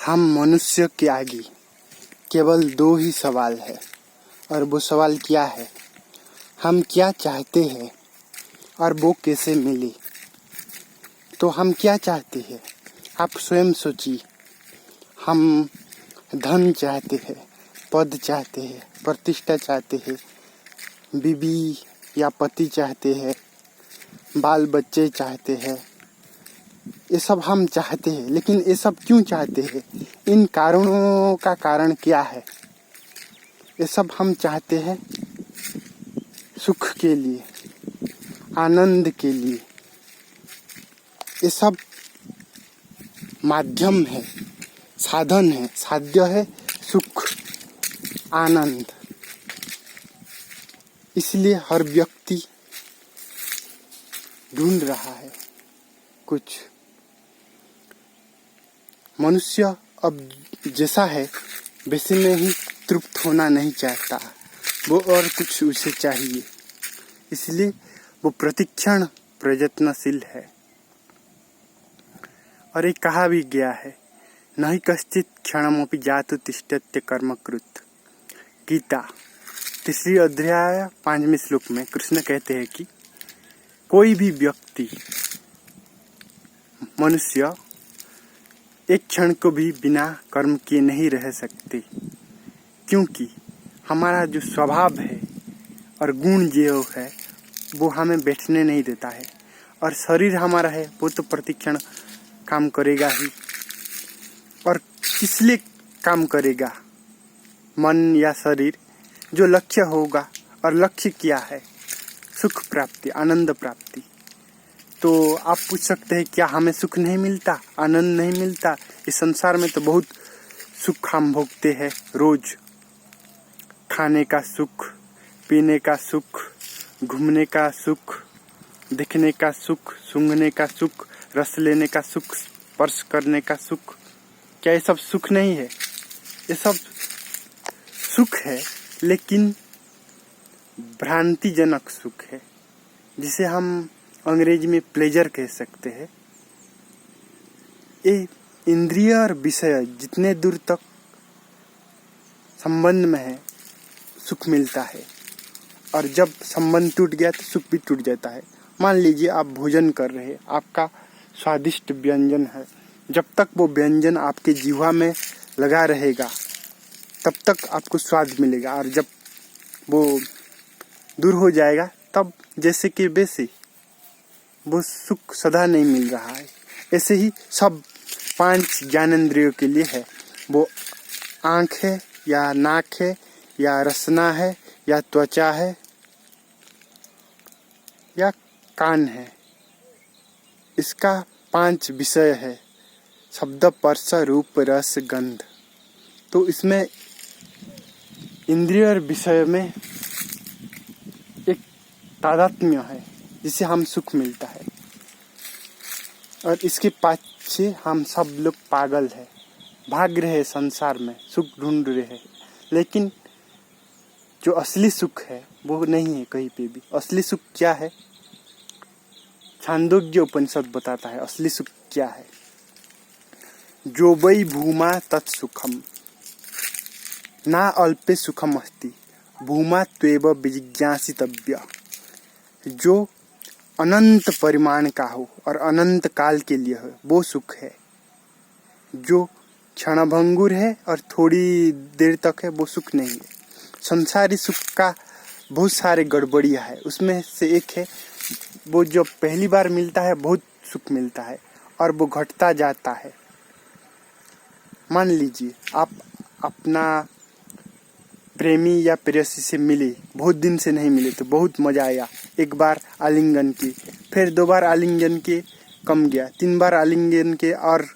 हम मनुष्य के आगे केवल दो ही सवाल है, और वो सवाल क्या है? हम क्या चाहते हैं और वो कैसे मिले? तो हम क्या चाहते हैं, आप स्वयं सोचिए। हम धन चाहते हैं, पद चाहते हैं, प्रतिष्ठा चाहते हैं, बीवी या पति चाहते हैं, बाल बच्चे चाहते हैं। ये सब हम चाहते हैं, लेकिन ये सब क्यों चाहते हैं? इन कारणों का कारण क्या है? ये सब हम चाहते हैं सुख के लिए, आनंद के लिए। ये सब माध्यम है, साधन है, साध्य है सुख, आनंद। इसलिए हर व्यक्ति ढूंढ रहा है कुछ। मनुष्य अब जैसा है वैसे में ही तृप्त होना नहीं चाहता, वो और कुछ उसे चाहिए। इसलिए वो प्रतिक्षण प्रयत्नशील है। और एक कहा भी गया है, नहि कश्चित क्षणमपि जातु तिष्ठत्य कर्मकृत। गीता 3 अध्याय 5वें श्लोक में कृष्ण कहते हैं कि कोई भी व्यक्ति, मनुष्य एक क्षण को भी बिना कर्म किए नहीं रह सकते, क्योंकि हमारा जो स्वभाव है और गुण जो है वो हमें बैठने नहीं देता है। और शरीर हमारा है वो तो प्रतिक्षण काम करेगा ही। और किस लिए काम करेगा मन या शरीर? जो लक्ष्य होगा, और लक्ष्य क्या है? सुख प्राप्ति, आनंद प्राप्ति। तो आप पूछ सकते हैं क्या हमें सुख नहीं मिलता, आनंद नहीं मिलता? इस संसार में तो बहुत सुख हम भोगते हैं रोज। खाने का सुख, पीने का सुख, घूमने का सुख, दिखने का सुख, सूंघने का सुख, रस लेने का सुख, स्पर्श करने का सुख। क्या ये सब सुख नहीं है? ये सब सुख है, लेकिन भ्रांतिजनक सुख है, जिसे हम अंग्रेजी में प्लेजर कह सकते हैं। ये इंद्रिय और विषय जितने दूर तक संबंध में है सुख मिलता है, और जब संबंध टूट गया तो सुख भी टूट जाता है। मान लीजिए आप भोजन कर रहे हैं, आपका स्वादिष्ट व्यंजन है, जब तक वो व्यंजन आपके जीवा में लगा रहेगा तब तक आपको स्वाद मिलेगा, और जब वो दूर हो जाएगा तब जैसे कि वैसे वो सुख सदा नहीं मिल रहा है। ऐसे ही सब 5 ज्ञानेंद्रियों के लिए है। वो आँख है या नाक है या रसना है या त्वचा है या कान है, इसका 5 विषय है, शब्द स्पर्श रूप रस गंध। तो इसमें इंद्रिय और विषय में एक तादात्म्य है जिससे हम सुख मिलता है, और इसके पीछे हम सब लोग पागल है, भाग रहे हैं संसार में, सुख ढूंढ रहे हैं। लेकिन जो असली सुख है वो नहीं है कहीं पे भी। असली सुख क्या है? छांदोग्य उपनिषद बताता है असली सुख क्या है। जो वै भूमा तत्सुखम ना अल्पे सुखम अस्ति भूमा त्वेव विजिज्ञासितव्य। जो अनंत परिमाण का हो और अनंत काल के लिए हो वो सुख है। जो क्षणभंगुर है और थोड़ी देर तक है वो सुख नहीं है। संसारी सुख का बहुत सारे गड़बड़ियाँ है। उसमें से एक है वो जो पहली बार मिलता है बहुत सुख मिलता है, और वो घटता जाता है। मान लीजिए आप अपना प्रेमी या प्रेयसी से मिले, बहुत दिन से नहीं मिले, तो बहुत मजा आया। एक बार आलिंगन की, फिर 2 बार आलिंगन के कम गया, 3 बार आलिंगन के और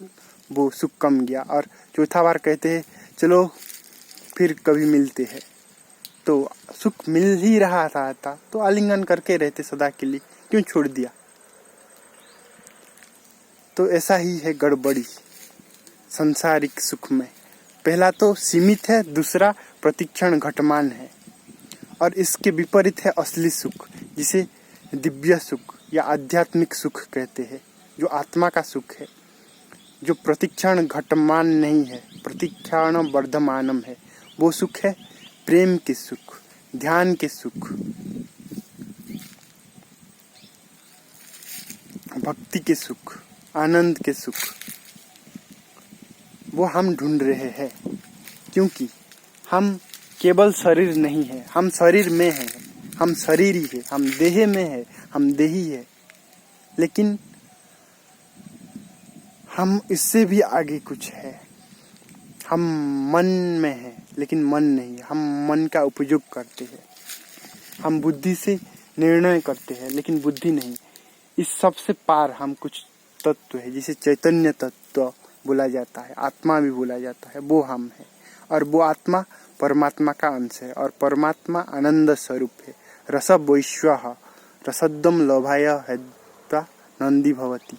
वो सुख कम गया, और चौथा बार कहते हैं चलो फिर कभी मिलते हैं, तो सुख मिल ही रहा था तो आलिंगन करके रहते सदा के लिए, क्यों छोड़ दिया? तो ऐसा ही है गड़बड़ी संसारिक सुख में। पहला तो सीमित है, दूसरा प्रतिक्षण घटमान है, और इसके विपरीत है असली सुख, जिसे दिव्य सुख या आध्यात्मिक सुख कहते हैं, जो आत्मा का सुख है। जो प्रतिक्षण घटमान नहीं है, प्रतिक्षण वर्धमानम है। वो सुख है प्रेम के सुख, ध्यान के सुख, भक्ति के सुख, आनंद के सुख। वो हम ढूंढ रहे हैं, क्योंकि हम केवल शरीर नहीं है, हम शरीर में हैं, हम शरीर ही है, हम देह में है, हम देही है। लेकिन हम इससे भी आगे कुछ है। हम मन में है, लेकिन मन नहीं है। हम मन का उपयोग करते हैं, हम बुद्धि से निर्णय करते हैं, लेकिन बुद्धि नहीं। इस सब से पार हम कुछ तत्व है, जिसे चैतन्य तत्व बोला जाता है, आत्मा भी बोला जाता है। वो हम है, और वो आत्मा परमात्मा का अंश है, और परमात्मा आनंद स्वरूप है। रस वैश्व रसद्दम लोभाय हृदा नंदी भवती।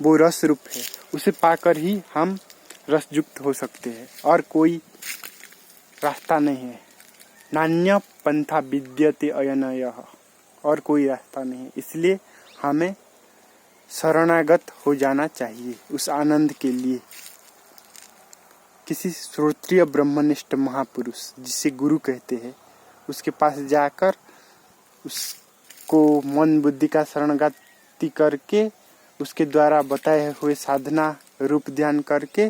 वो रस रूप है, उसे पाकर ही हम रसयुक्त हो सकते हैं, और कोई रास्ता नहीं है। नान्य पंथा विद्यते अयनयः, और कोई रास्ता नहीं है। इसलिए हमें शरणागत हो जाना चाहिए उस आनंद के लिए। किसी श्रोत्रिय ब्रह्मनिष्ठ महापुरुष, जिसे गुरु कहते हैं, उसके पास जाकर उसको मन बुद्धि का शरणगति करके, उसके द्वारा बताए हुए साधना रूप ध्यान करके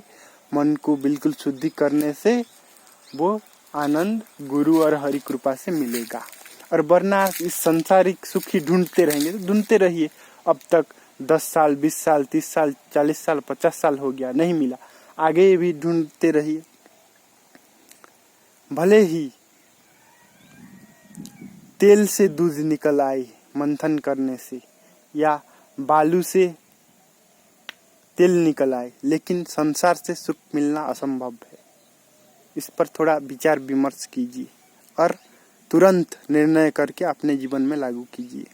मन को बिल्कुल शुद्धि करने से वो आनंद गुरु और हरि कृपा से मिलेगा। और वरना इस सांसारिक सुख ही ढूंढते रहेंगे तो ढूंढते रहिए। अब तक 10 साल 20 साल 30 साल 40 साल 50 साल हो गया, नहीं मिला, आगे भी ढूंढते रहिए। भले ही तेल से दूध निकल आए मंथन करने से, या बालू से तेल निकल आए, लेकिन संसार से सुख मिलना असंभव है। इस पर थोड़ा विचार विमर्श कीजिए और तुरंत निर्णय करके अपने जीवन में लागू कीजिए।